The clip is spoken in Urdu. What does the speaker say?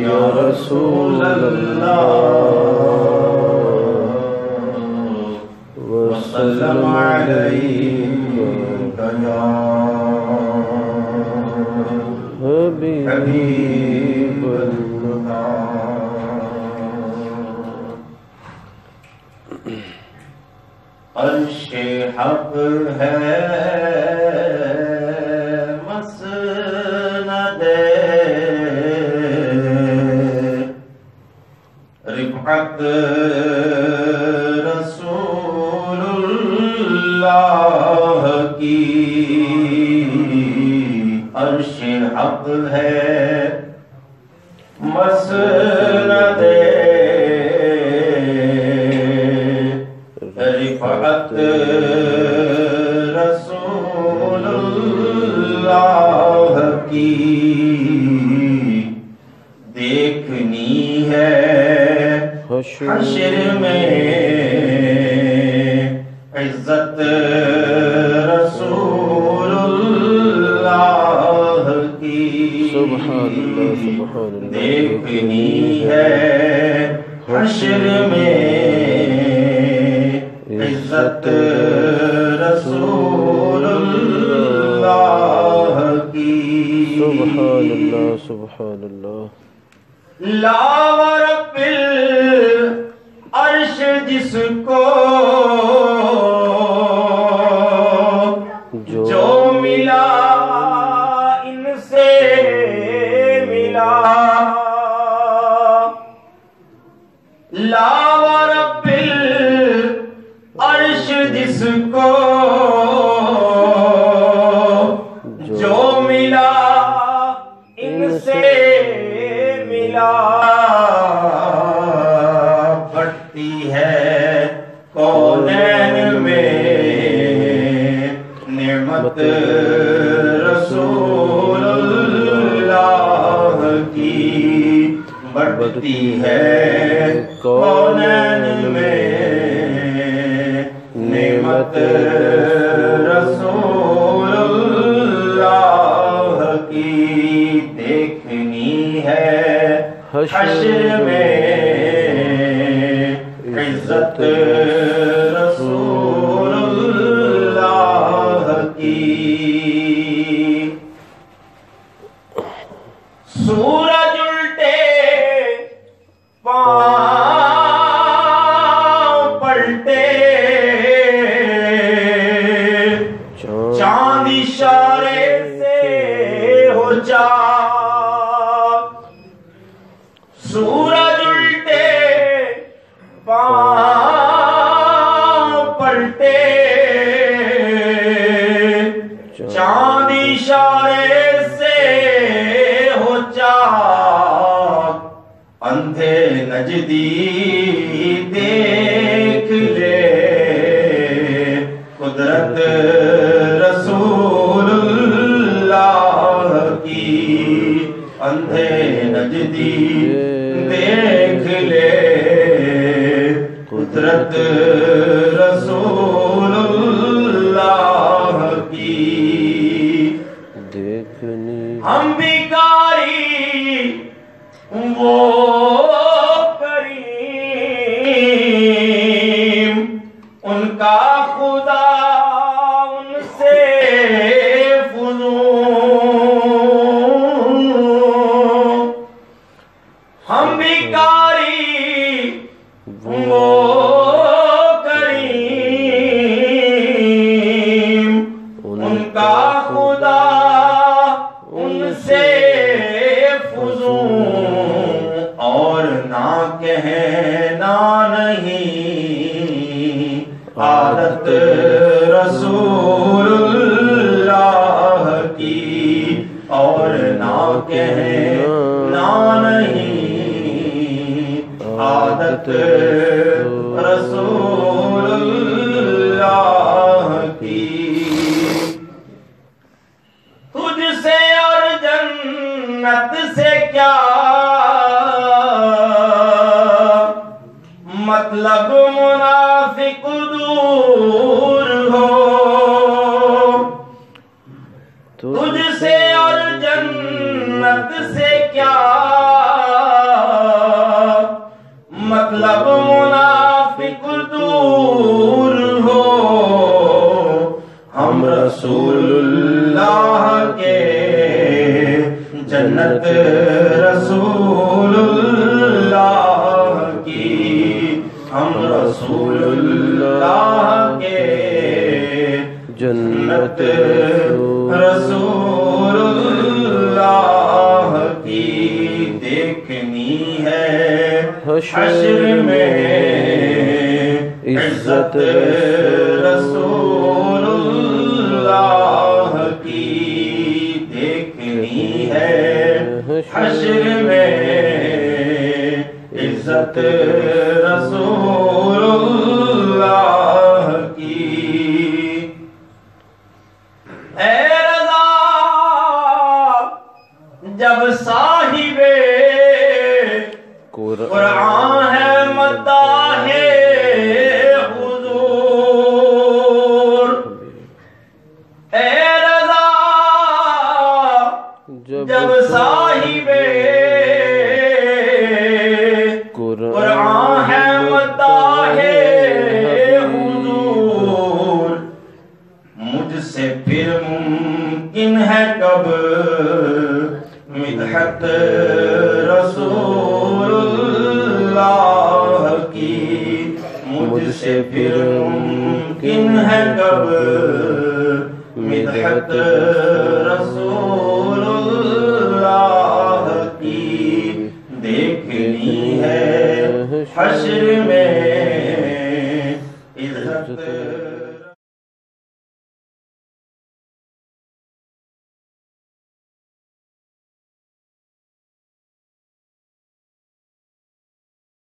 یا رسول اللہ وسلم علیک یا حبیب اللہ. عرش حق ہے مسند رفعت رسول اللہ کی. عرش حق ہے مسند رفعت رسول اللہ کی. دیکھنی ہے حشر میں عزت رسول اللہ کی. سبحان اللہ سبحان اللہ. دیکھنی ہے حشر میں عزت رسول اللہ کی. سبحان اللہ سبحان اللہ. لا ورب العرش جس کو جو ملا ان سے ملا. لا ورب العرش جس کو جو ملا ان سے ملا. بڑھتی ہے کونین میں نعمت رسول اللہ کی. بڑھتی ہے کونین میں نعمت رسول اللہ کی. دیکھنی ہے حشر میں عزت رسول اللہ کی. سورج الٹے پاؤں پلٹے چاند اشارے سے ہو چاک. سورج الٹے پاؤں پلٹے چاند اشارے سے ہو چاک. اندھے نجدی دیکھ لے قدرت رسول اللہ کی. اندھے نجدی دیکھ لے قدرت رسول اللہ کی. ہم بیکاری وہ کریم ان کا خدا ان سے فزون. ہم بیکاری وہ کریم ان کا خدا ان سے فزون. اور نہ کہنا نہیں عادت رسول اللہ کی. اور نہ کہنا نہیں عادت رسول اللہ کی. تجھ سے اور جنت سے کیا مطلب منافق دور ہو. تجھ سے اور جنت سے کیا مطلب منافق دور ہو، ہم رسول اللہ کے جنت رسول اللہ کی، ہم رسول اللہ کے جنت رسول اللہ کی، دیکھنی ہے حشر میں عزت رسول اللہ کی، دیکھنی ہے حشر میں عزت رسول اللہ کی۔ اے رضا جب صاحب قرآن ہے مداح حضور، اے رضا جب صاحب قرآن ہے مداح حضور، مجھ سے پھر ممکن ہے کب مدحت رسول اللہ کی، مجھ سے پھر ممکن ہے کب مدحت